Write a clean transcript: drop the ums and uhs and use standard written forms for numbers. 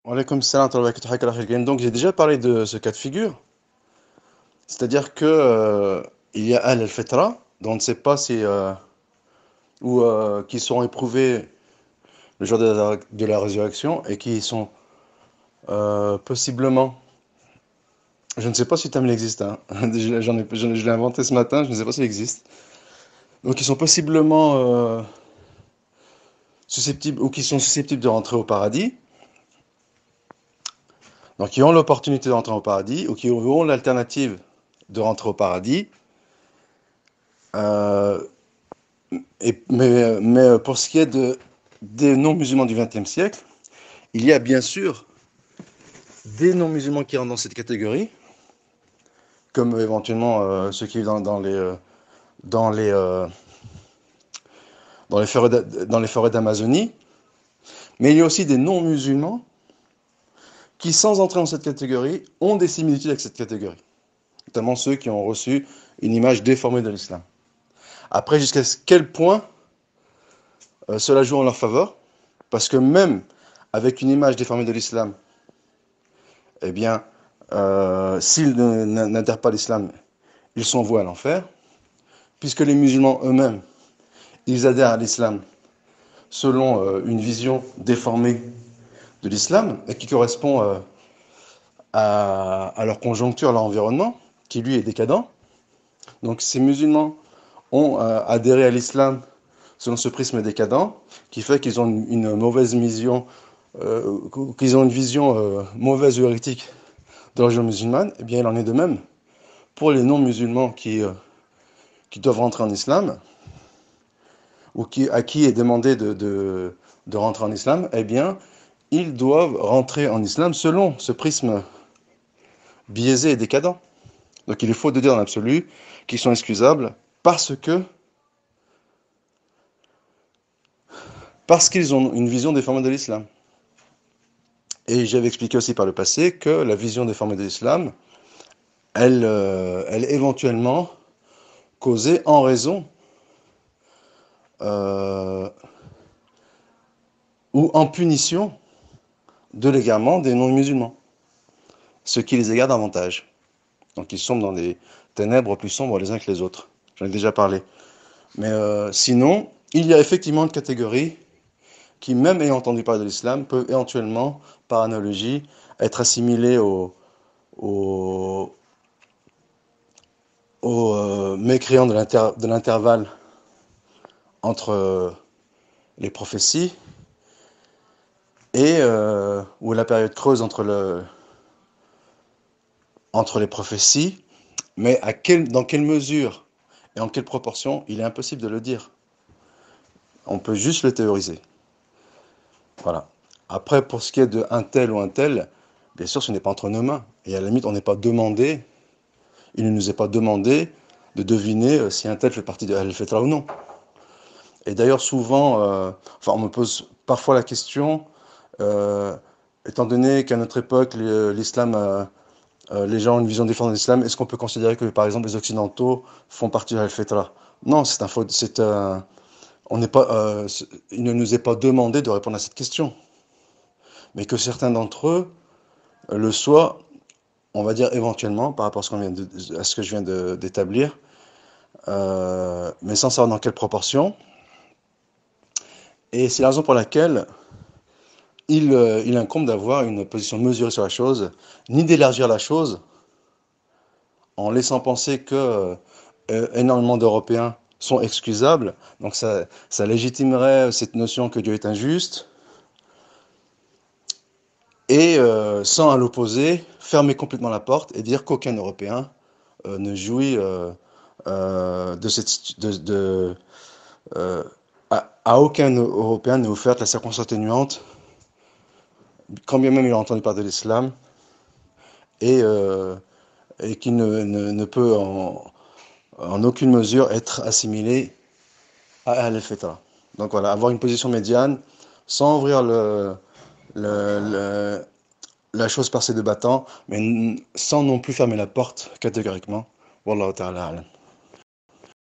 Alaykoum salam wa rahmatullahi wa barakatuh. Donc j'ai déjà parlé de ce cas de figure, c'est-à-dire que il y a al-fitra, dont on ne sait pas si ou qui seront éprouvés le jour de la résurrection et qui sont possiblement, je ne sais pas si le terme existe, hein. Je l'ai inventé ce matin, je ne sais pas s'il existe. Donc ils sont possiblement susceptibles ou qui sont susceptibles de rentrer au paradis, donc qui ont l'opportunité de rentrer au paradis ou qui auront l'alternative de rentrer au paradis. Euh, mais pour ce qui est des non-musulmans du XXe siècle, il y a bien sûr des non-musulmans qui rentrent dans cette catégorie, comme éventuellement ceux qui vivent dans les, euh, dans les forêts d'Amazonie. Mais il y a aussi des non-musulmans qui, sans entrer dans cette catégorie, ont des similitudes avec cette catégorie, notamment ceux qui ont reçu une image déformée de l'islam. Après, jusqu'à quel point cela joue en leur faveur, parce que même avec une image déformée de l'islam, eh bien, s'ils n'adhèrent pas à l'islam, ils sont voués à l'enfer, puisque les musulmans eux-mêmes, ils adhèrent à l'islam selon une vision déformée de l'islam et qui correspond à leur conjoncture, à leur environnement, qui lui est décadent. Donc ces musulmans ont adhéré à l'islam selon ce prisme décadent, qui fait qu'ils ont une mauvaise vision, qu'ils ont une vision mauvaise ou hérétique de la religion musulmane. Eh bien, il en est de même pour les non-musulmans qui doivent rentrer en islam, ou à qui est demandé de rentrer en islam, eh bien, ils doivent rentrer en islam selon ce prisme biaisé et décadent. Donc il est faux de dire en absolu qu'ils sont excusables parce qu'ils ont une vision déformée de l'islam. Et j'avais expliqué aussi par le passé que la vision déformée de l'islam, elle est éventuellement causée en raison euh, ou en punition de l'égarement des non-musulmans, ce qui les égare davantage. Donc ils sont dans des ténèbres plus sombres les uns que les autres. J'en ai déjà parlé. Mais sinon, il y a effectivement une catégorie qui, même ayant entendu parler de l'islam, peut éventuellement, par analogie, être assimilée au, aux mécréants de l'intervalle entre les prophéties et ou la période creuse entre les prophéties, mais dans quelle mesure et en quelle proportion, il est impossible de le dire. On peut juste le théoriser. Voilà. Après, pour ce qui est de un tel ou un tel, bien sûr, ce n'est pas entre nos mains. Et à la limite, on n'est pas demandé, il ne nous est pas demandé de deviner si un tel fait partie de Al-Fitra ou non. Et d'ailleurs, souvent, enfin, on me pose parfois la question, euh, étant donné qu'à notre époque, l'islam, les gens ont une vision différente de l'islam, est-ce qu'on peut considérer que, par exemple, les Occidentaux font partie de Al-Fitra? Non, on n'est pas, il ne nous est pas demandé de répondre à cette question. Mais que certains d'entre eux le soient, on va dire éventuellement, par rapport à ce que je viens d'établir, mais sans savoir dans quelle proportion. Et c'est la raison pour laquelle il incombe d'avoir une position mesurée sur la chose, ni d'élargir la chose en laissant penser que énormément d'Européens sont excusables. Donc ça légitimerait cette notion que Dieu est injuste, et sans à l'opposé fermer complètement la porte et dire qu'aucun Européen ne jouit de cette euh, à aucun Européen n'est offerte la circonstance atténuante, quand bien même il a entendu parler de l'islam, et, euh, et qui ne peut en aucune mesure être assimilé à Al-Fitra. Donc voilà, avoir une position médiane sans ouvrir le, la chose par ses deux battants, mais sans non plus fermer la porte catégoriquement. Wallahu ta'ala alam.